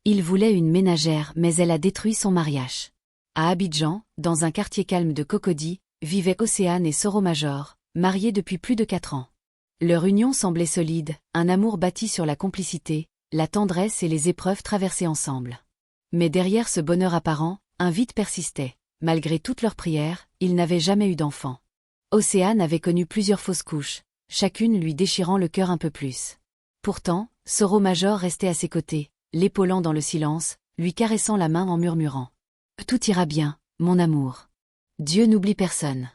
Il voulait une ménagère mais elle a détruit son mariage. À Abidjan, dans un quartier calme de Cocody, vivaient Océane et Soro Major, mariés depuis plus de 4 ans. Leur union semblait solide, un amour bâti sur la complicité, la tendresse et les épreuves traversées ensemble. Mais derrière ce bonheur apparent, un vide persistait. Malgré toutes leurs prières, ils n'avaient jamais eu d'enfant. Océane avait connu plusieurs fausses couches, chacune lui déchirant le cœur un peu plus. Pourtant, Soro Major restait à ses côtés, l'épaulant dans le silence, lui caressant la main en murmurant. « Tout ira bien, mon amour. Dieu n'oublie personne. »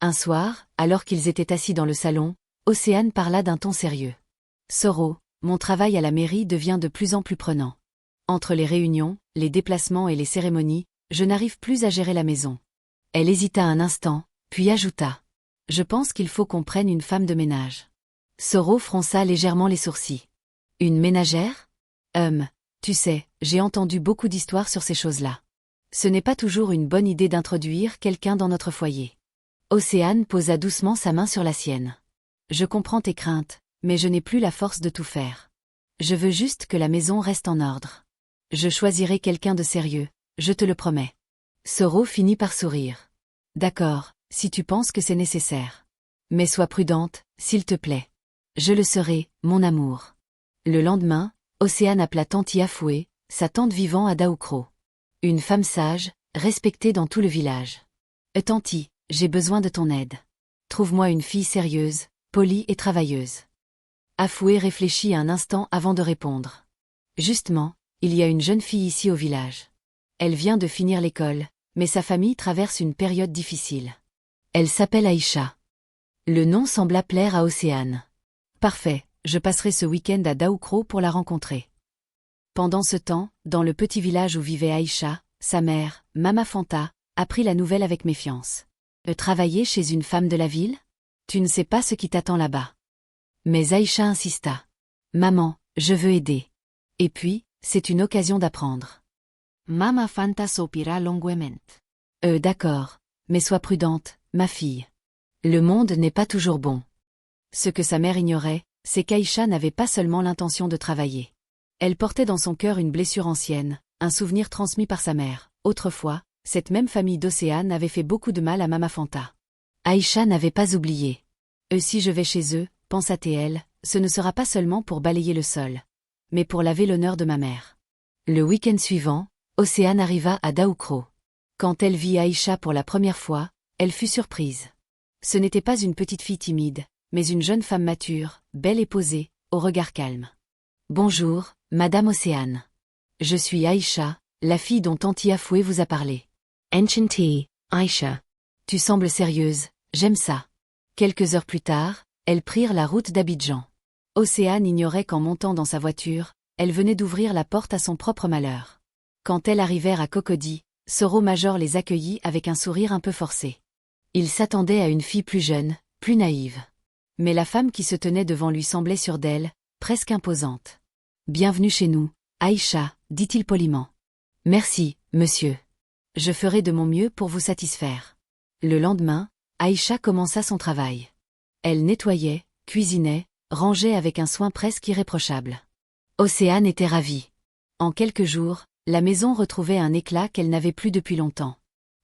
Un soir, alors qu'ils étaient assis dans le salon, Océane parla d'un ton sérieux. « Soro, mon travail à la mairie devient de plus en plus prenant. Entre les réunions, les déplacements et les cérémonies, je n'arrive plus à gérer la maison. » Elle hésita un instant, puis ajouta. « Je pense qu'il faut qu'on prenne une femme de ménage. » Soro fronça légèrement les sourcils. « Une ménagère ? Tu sais, j'ai entendu beaucoup d'histoires sur ces choses-là. Ce n'est pas toujours une bonne idée d'introduire quelqu'un dans notre foyer. » Océane posa doucement sa main sur la sienne. « Je comprends tes craintes, mais je n'ai plus la force de tout faire. Je veux juste que la maison reste en ordre. Je choisirai quelqu'un de sérieux, je te le promets. » Soro finit par sourire. « D'accord, si tu penses que c'est nécessaire. Mais sois prudente, s'il te plaît. »« Je le serai, mon amour. » Le lendemain, Océane appela Tanti Afoué, sa tante vivant à Daoukro. Une femme sage, respectée dans tout le village. « Tanti, j'ai besoin de ton aide. Trouve-moi une fille sérieuse, polie et travailleuse. » Afoué réfléchit un instant avant de répondre. « Justement, il y a une jeune fille ici au village. Elle vient de finir l'école, mais sa famille traverse une période difficile. Elle s'appelle Aïcha. » Le nom sembla plaire à Océane. « Parfait, je passerai ce week-end à Daoukro pour la rencontrer. » Pendant ce temps, dans le petit village où vivait Aïcha, sa mère, Mama Fanta, apprit la nouvelle avec méfiance. « Travailler chez une femme de la ville ? Tu ne sais pas ce qui t'attend là-bas. » Mais Aïcha insista. « Maman, je veux aider. Et puis, c'est une occasion d'apprendre. » Mama Fanta soupira longuement. « D'accord, mais sois prudente, ma fille. Le monde n'est pas toujours bon. » Ce que sa mère ignorait, c'est qu'Aïcha n'avait pas seulement l'intention de travailler. Elle portait dans son cœur une blessure ancienne, un souvenir transmis par sa mère. Autrefois, cette même famille d'Océane avait fait beaucoup de mal à Mama Fanta. Aïcha n'avait pas oublié. « Si je vais chez eux, pensa-t-elle, ce ne sera pas seulement pour balayer le sol, mais pour laver l'honneur de ma mère. » Le week-end suivant, Océane arriva à Daoukro. Quand elle vit Aïcha pour la première fois, elle fut surprise. Ce n'était pas une petite fille timide, mais une jeune femme mature, belle et posée, au regard calme. « Bonjour, Madame Océane. Je suis Aïcha, la fille dont Tanti Afoué vous a parlé. »« Enchanté, Aïcha. Tu sembles sérieuse, j'aime ça. » Quelques heures plus tard, elles prirent la route d'Abidjan. Océane ignorait qu'en montant dans sa voiture, elle venait d'ouvrir la porte à son propre malheur. Quand elles arrivèrent à Cocody, Soro Major les accueillit avec un sourire un peu forcé. Il s'attendait à une fille plus jeune, plus naïve. Mais la femme qui se tenait devant lui semblait sûre d'elle, presque imposante. « Bienvenue chez nous, Aïcha, » dit-il poliment. « Merci, monsieur. Je ferai de mon mieux pour vous satisfaire. » Le lendemain, Aïcha commença son travail. Elle nettoyait, cuisinait, rangeait avec un soin presque irréprochable. Océane était ravie. En quelques jours, la maison retrouvait un éclat qu'elle n'avait plus depuis longtemps.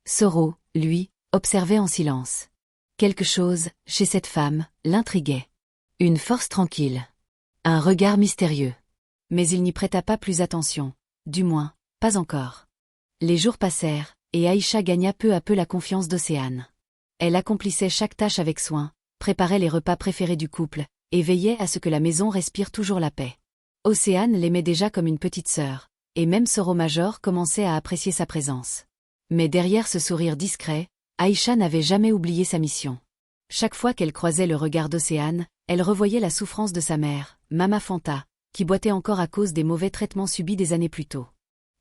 Soro, lui, observait en silence. Quelque chose, chez cette femme, l'intriguait. Une force tranquille. Un regard mystérieux. Mais il n'y prêta pas plus attention. Du moins, pas encore. Les jours passèrent, et Aïcha gagna peu à peu la confiance d'Océane. Elle accomplissait chaque tâche avec soin, préparait les repas préférés du couple, et veillait à ce que la maison respire toujours la paix. Océane l'aimait déjà comme une petite sœur, et même Soro Major commençait à apprécier sa présence. Mais derrière ce sourire discret, Aïcha n'avait jamais oublié sa mission. Chaque fois qu'elle croisait le regard d'Océane, elle revoyait la souffrance de sa mère, Mama Fanta, qui boitait encore à cause des mauvais traitements subis des années plus tôt.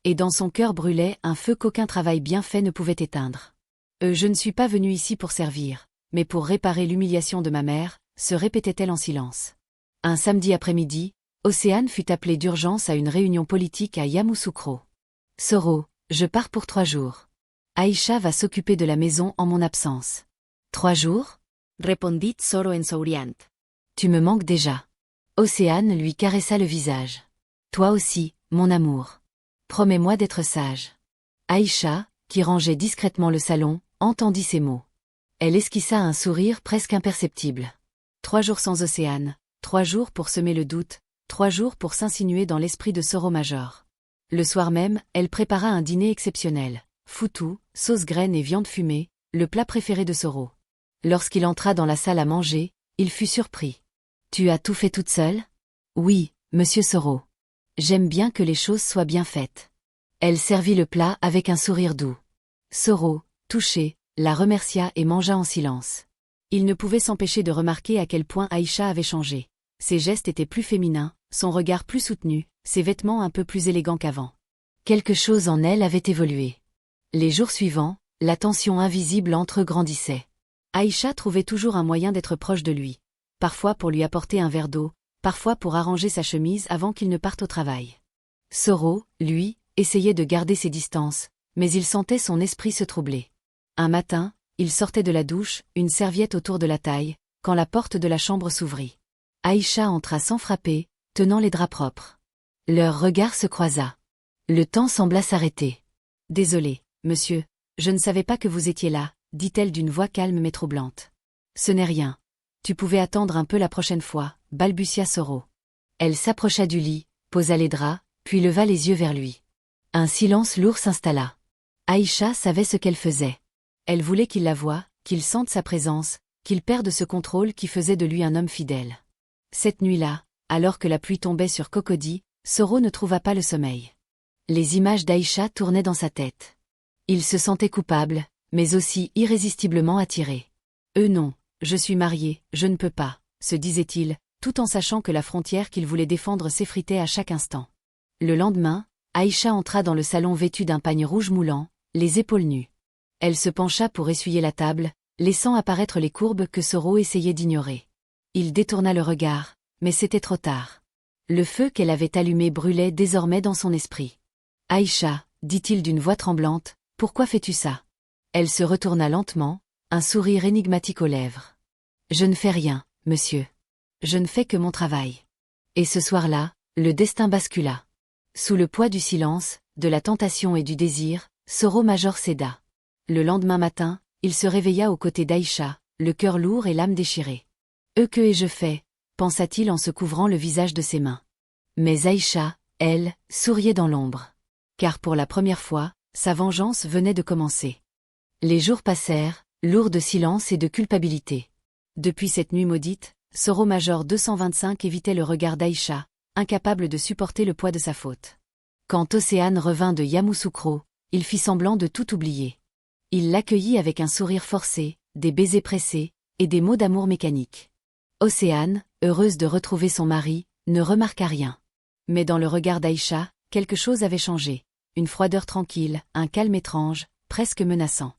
Et dans son cœur brûlait un feu qu'aucun travail bien fait ne pouvait éteindre. « Je ne suis pas venue ici pour servir, mais pour réparer l'humiliation de ma mère », se répétait-elle en silence. Un samedi après-midi, Océane fut appelée d'urgence à une réunion politique à Yamoussoukro. « Soro, je pars pour 3 jours. Aïcha va s'occuper de la maison en mon absence. »« 3 jours ?» répondit Soro en souriant. « Tu me manques déjà. » Océane lui caressa le visage. « Toi aussi, mon amour. Promets-moi d'être sage. Aïcha, qui rangeait discrètement le salon, entendit ces mots. Elle esquissa un sourire presque imperceptible. 3 jours sans Océane, 3 jours pour semer le doute, 3 jours pour s'insinuer dans l'esprit de Soro Major. Le soir même, elle prépara un dîner exceptionnel. Foutou, sauce graine et viande fumée, le plat préféré de Soro. Lorsqu'il entra dans la salle à manger, il fut surpris. « Tu as tout fait toute seule ?»« Oui, monsieur Soro. J'aime bien que les choses soient bien faites. » Elle servit le plat avec un sourire doux. Soro, touché, la remercia et mangea en silence. Il ne pouvait s'empêcher de remarquer à quel point Aïcha avait changé. Ses gestes étaient plus féminins, son regard plus soutenu, ses vêtements un peu plus élégants qu'avant. Quelque chose en elle avait évolué. Les jours suivants, la tension invisible entre eux grandissait. Aïcha trouvait toujours un moyen d'être proche de lui. Parfois pour lui apporter un verre d'eau, parfois pour arranger sa chemise avant qu'il ne parte au travail. Soro, lui, essayait de garder ses distances, mais il sentait son esprit se troubler. Un matin, il sortait de la douche, une serviette autour de la taille, quand la porte de la chambre s'ouvrit. Aïcha entra sans frapper, tenant les draps propres. Leur regard se croisa. Le temps sembla s'arrêter. « Désolé, monsieur, je ne savais pas que vous étiez là, » dit-elle d'une voix calme mais troublante. « Ce n'est rien. Tu pouvais attendre un peu la prochaine fois, » balbutia Soro. Elle s'approcha du lit, posa les draps, puis leva les yeux vers lui. Un silence lourd s'installa. Aïcha savait ce qu'elle faisait. Elle voulait qu'il la voie, qu'il sente sa présence, qu'il perde ce contrôle qui faisait de lui un homme fidèle. Cette nuit-là, alors que la pluie tombait sur Cocody, Soro ne trouva pas le sommeil. Les images d'Aïcha tournaient dans sa tête. Il se sentait coupable, mais aussi irrésistiblement attiré. « Non, je suis marié, je ne peux pas », se disait-il, tout en sachant que la frontière qu'il voulait défendre s'effritait à chaque instant. Le lendemain, Aïcha entra dans le salon vêtue d'un pagne rouge moulant, les épaules nues. Elle se pencha pour essuyer la table, laissant apparaître les courbes que Soro essayait d'ignorer. Il détourna le regard, mais c'était trop tard. Le feu qu'elle avait allumé brûlait désormais dans son esprit. « Aïcha, » dit-il d'une voix tremblante, « pourquoi fais-tu ça ?» Elle se retourna lentement, un sourire énigmatique aux lèvres. « Je ne fais rien, monsieur. Je ne fais que mon travail. » Et ce soir-là, le destin bascula. Sous le poids du silence, de la tentation et du désir, Soro Major céda. Le lendemain matin, il se réveilla aux côtés d'Aïcha, le cœur lourd et l'âme déchirée. « Que ai-je fait ?» pensa-t-il en se couvrant le visage de ses mains. Mais Aïcha, elle, souriait dans l'ombre. Car pour la première fois, sa vengeance venait de commencer. Les jours passèrent, lourds de silence et de culpabilité. Depuis cette nuit maudite, Soro Major 225 évitait le regard d'Aïcha, incapable de supporter le poids de sa faute. Quand Océane revint de Yamoussoukro, il fit semblant de tout oublier. Il l'accueillit avec un sourire forcé, des baisers pressés, et des mots d'amour mécaniques. Océane, heureuse de retrouver son mari, ne remarqua rien. Mais dans le regard d'Aïcha, quelque chose avait changé. Une froideur tranquille, un calme étrange, presque menaçant.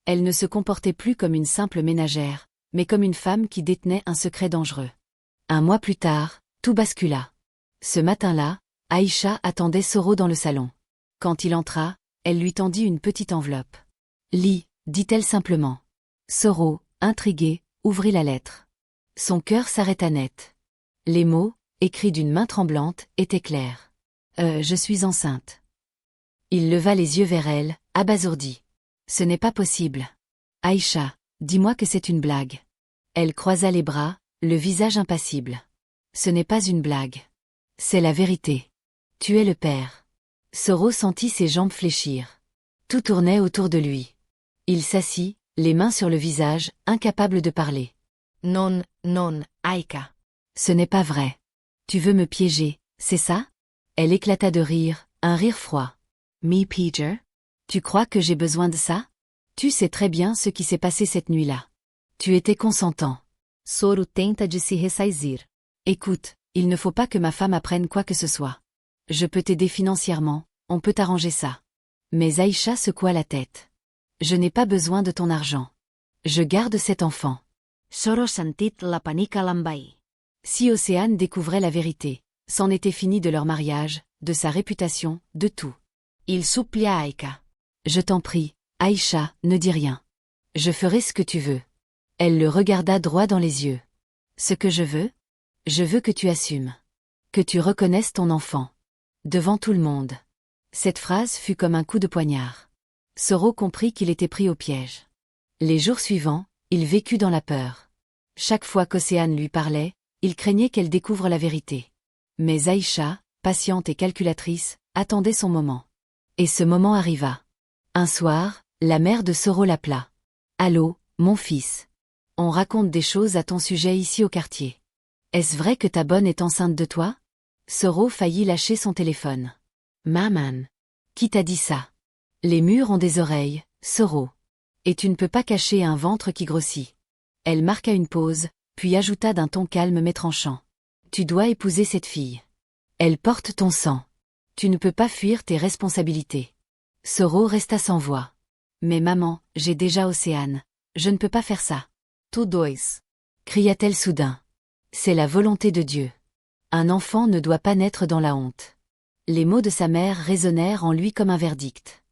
Elle ne se comportait plus comme une simple ménagère, mais comme une femme qui détenait un secret dangereux. Un mois plus tard, tout bascula. Ce matin-là, Aïcha attendait Soro dans le salon. Quand il entra, elle lui tendit une petite enveloppe. « Lis », dit-elle simplement. Soro, intrigué, ouvrit la lettre. Son cœur s'arrêta net. Les mots, écrits d'une main tremblante, étaient clairs. « Je suis enceinte. » Il leva les yeux vers elle, abasourdi. « Ce n'est pas possible. Aïcha, dis-moi que c'est une blague. » Elle croisa les bras, le visage impassible. « Ce n'est pas une blague. C'est la vérité. Tu es le père. » Soro sentit ses jambes fléchir. Tout tournait autour de lui. Il s'assit, les mains sur le visage, incapable de parler. « Non, non, Aïka. Ce n'est pas vrai. Tu veux me piéger, c'est ça ?» Elle éclata de rire, un rire froid. « Me Peter? Tu crois que j'ai besoin de ça? Tu sais très bien ce qui s'est passé cette nuit-là. Tu étais consentant. » Soro tenta de se ressaisir. « Écoute, il ne faut pas que ma femme apprenne quoi que ce soit. Je peux t'aider financièrement, on peut arranger ça. » Mais Aïcha secoua la tête. « Je n'ai pas besoin de ton argent. Je garde cet enfant. » Soro sentit la panique l'envahir. Si Océane découvrait la vérité, c'en était fini de leur mariage, de sa réputation, de tout. Il supplia Aïka. « Je t'en prie, Aïcha, ne dis rien. Je ferai ce que tu veux. » Elle le regarda droit dans les yeux. « Ce que je veux? Je veux que tu assumes. Que tu reconnaisses ton enfant. Devant tout le monde. Cette phrase fut comme un coup de poignard. Soro comprit qu'il était pris au piège. Les jours suivants, il vécut dans la peur. Chaque fois qu'Océane lui parlait, il craignait qu'elle découvre la vérité. Mais Aïcha, patiente et calculatrice, attendait son moment. Et ce moment arriva. Un soir, la mère de Soro l'appela. « Allô, mon fils. On raconte des choses à ton sujet ici au quartier. Est-ce vrai que ta bonne est enceinte de toi ?» Soro faillit lâcher son téléphone. « Maman. Qui t'a dit ça ? Les murs ont des oreilles, Soro. Et tu ne peux pas cacher un ventre qui grossit. » Elle marqua une pause, puis ajouta d'un ton calme mais tranchant. « Tu dois épouser cette fille. Elle porte ton sang. Tu ne peux pas fuir tes responsabilités. » Soro resta sans voix. « Mais maman, j'ai déjà Océane. Je ne peux pas faire ça. »« Tu dois » cria-t-elle soudain. « C'est la volonté de Dieu. Un enfant ne doit pas naître dans la honte. » Les mots de sa mère résonnèrent en lui comme un verdict.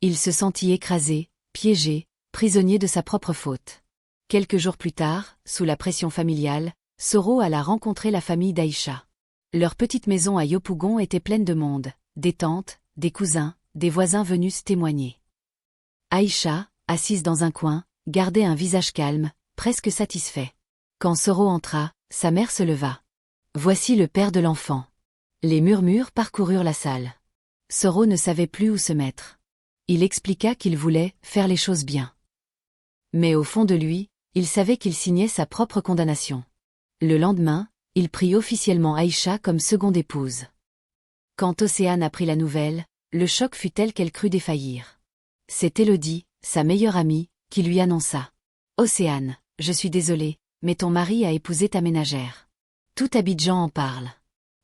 Il se sentit écrasé, piégé, prisonnier de sa propre faute. Quelques jours plus tard, sous la pression familiale, Soro alla rencontrer la famille d'Aïcha. Leur petite maison à Yopougon était pleine de monde, des tantes, des cousins, des voisins venus témoigner. Aïcha, assise dans un coin, gardait un visage calme, presque satisfait. Quand Soro entra, sa mère se leva. « Voici le père de l'enfant. » Les murmures parcoururent la salle. Soro ne savait plus où se mettre. Il expliqua qu'il voulait faire les choses bien. Mais au fond de lui, il savait qu'il signait sa propre condamnation. Le lendemain, il prit officiellement Aïcha comme seconde épouse. Quand Océane apprit la nouvelle, le choc fut tel qu'elle crut défaillir. C'est Élodie, sa meilleure amie, qui lui annonça. « Océane, je suis désolée, mais ton mari a épousé ta ménagère. Tout Abidjan en parle. »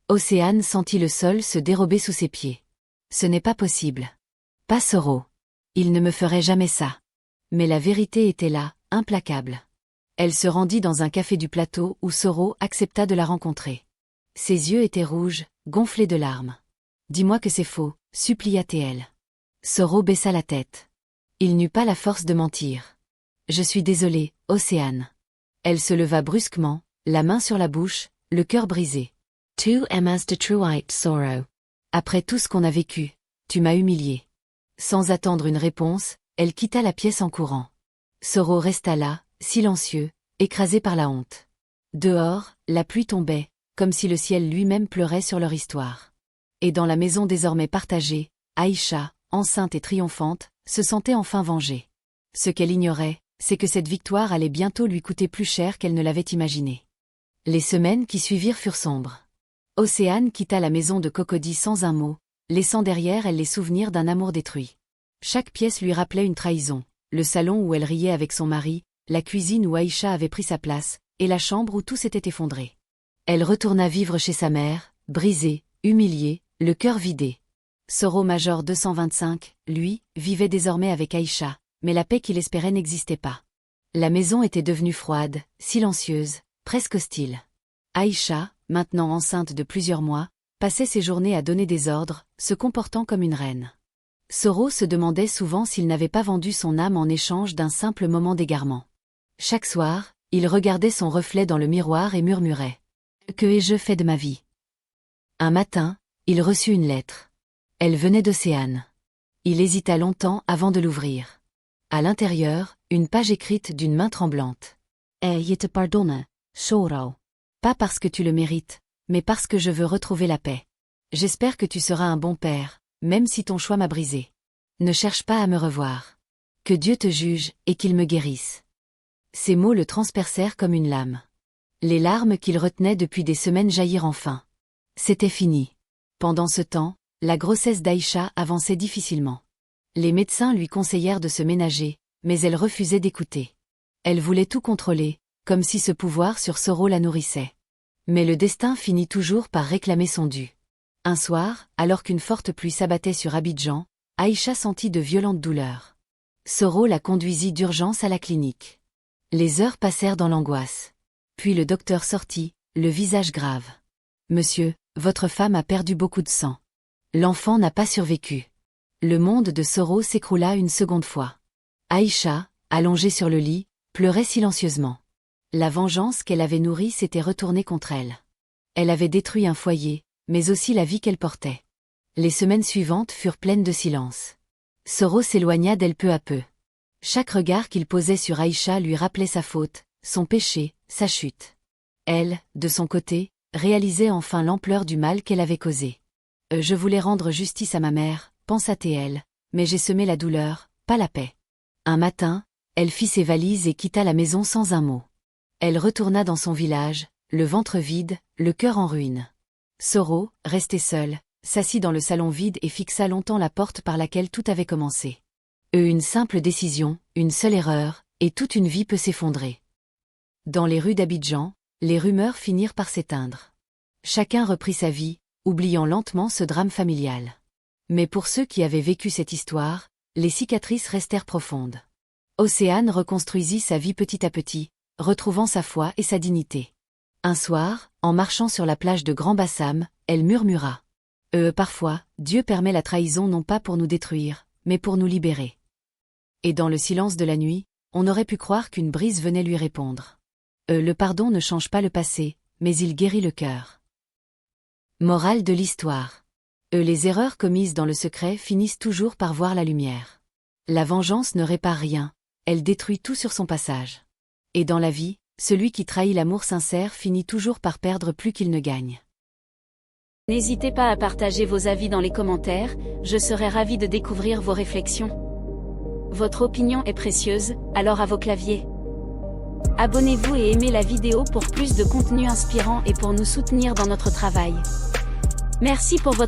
Océane sentit le sol se dérober sous ses pieds. « Ce n'est pas possible. Pas Soro. Il ne me ferait jamais ça. » Mais la vérité était là, implacable. Elle se rendit dans un café du plateau où Soro accepta de la rencontrer. Ses yeux étaient rouges, gonflés de larmes. « Dis-moi que c'est faux, » supplia-t-elle. Soro baissa la tête. Il n'eut pas la force de mentir. « Je suis désolée, Océane. » Elle se leva brusquement, la main sur la bouche, le cœur brisé. « Tu m'as détruit, Soro. Après tout ce qu'on a vécu, tu m'as humiliée. » Sans attendre une réponse, elle quitta la pièce en courant. Soro resta là, silencieux, écrasé par la honte. Dehors, la pluie tombait, comme si le ciel lui-même pleurait sur leur histoire. Et dans la maison désormais partagée, Aïcha, enceinte et triomphante, se sentait enfin vengée. Ce qu'elle ignorait, c'est que cette victoire allait bientôt lui coûter plus cher qu'elle ne l'avait imaginé. Les semaines qui suivirent furent sombres. Océane quitta la maison de Cocody sans un mot, laissant derrière elle les souvenirs d'un amour détruit. Chaque pièce lui rappelait une trahison, le salon où elle riait avec son mari, la cuisine où Aïcha avait pris sa place, et la chambre où tout s'était effondré. Elle retourna vivre chez sa mère, brisée, humiliée, le cœur vidé. Soro Major 225, lui, vivait désormais avec Aïcha, mais la paix qu'il espérait n'existait pas. La maison était devenue froide, silencieuse, presque hostile. Aïcha, maintenant enceinte de plusieurs mois, passait ses journées à donner des ordres, se comportant comme une reine. Soro se demandait souvent s'il n'avait pas vendu son âme en échange d'un simple moment d'égarement. Chaque soir, il regardait son reflet dans le miroir et murmurait « Que ai-je fait de ma vie ?» Un matin, il reçut une lettre. Elle venait d'Océane. Il hésita longtemps avant de l'ouvrir. À l'intérieur, une page écrite d'une main tremblante. « Je te pardonne, Soro. Pas parce que tu le mérites, mais parce que je veux retrouver la paix. J'espère que tu seras un bon père, même si ton choix m'a brisé. Ne cherche pas à me revoir. Que Dieu te juge et qu'il me guérisse. » Ces mots le transpercèrent comme une lame. Les larmes qu'il retenait depuis des semaines jaillirent enfin. C'était fini. Pendant ce temps, la grossesse d'Aïcha avançait difficilement. Les médecins lui conseillèrent de se ménager, mais elle refusait d'écouter. Elle voulait tout contrôler, comme si ce pouvoir sur Soro la nourrissait. Mais le destin finit toujours par réclamer son dû. Un soir, alors qu'une forte pluie s'abattait sur Abidjan, Aïcha sentit de violentes douleurs. Soro la conduisit d'urgence à la clinique. Les heures passèrent dans l'angoisse. Puis le docteur sortit, le visage grave. « Monsieur, votre femme a perdu beaucoup de sang. L'enfant n'a pas survécu. » Le monde de Soro s'écroula une seconde fois. Aïcha, allongée sur le lit, pleurait silencieusement. La vengeance qu'elle avait nourrie s'était retournée contre elle. Elle avait détruit un foyer, mais aussi la vie qu'elle portait. Les semaines suivantes furent pleines de silence. Soro s'éloigna d'elle peu à peu. Chaque regard qu'il posait sur Aïcha lui rappelait sa faute, son péché, sa chute. Elle, de son côté, réalisait enfin l'ampleur du mal qu'elle avait causé. Je voulais rendre justice à ma mère, pensa-t-elle, mais j'ai semé la douleur, pas la paix. Un matin, elle fit ses valises et quitta la maison sans un mot. Elle retourna dans son village, le ventre vide, le cœur en ruine. Soro, resté seul, s'assit dans le salon vide et fixa longtemps la porte par laquelle tout avait commencé. Une simple décision, une seule erreur, et toute une vie peut s'effondrer. Dans les rues d'Abidjan, les rumeurs finirent par s'éteindre. Chacun reprit sa vie, oubliant lentement ce drame familial. Mais pour ceux qui avaient vécu cette histoire, les cicatrices restèrent profondes. Océane reconstruisit sa vie petit à petit, retrouvant sa foi et sa dignité. Un soir, en marchant sur la plage de Grand Bassam, elle murmura. Parfois, Dieu permet la trahison non pas pour nous détruire, mais pour nous libérer. Et dans le silence de la nuit, on aurait pu croire qu'une brise venait lui répondre. Le pardon ne change pas le passé, mais il guérit le cœur. Morale de l'histoire. Les erreurs commises dans le secret finissent toujours par voir la lumière. La vengeance ne répare rien, elle détruit tout sur son passage. Et dans la vie, celui qui trahit l'amour sincère finit toujours par perdre plus qu'il ne gagne. N'hésitez pas à partager vos avis dans les commentaires, je serai ravi de découvrir vos réflexions. Votre opinion est précieuse, alors à vos claviers. Abonnez-vous et aimez la vidéo pour plus de contenu inspirant et pour nous soutenir dans notre travail. Merci pour votre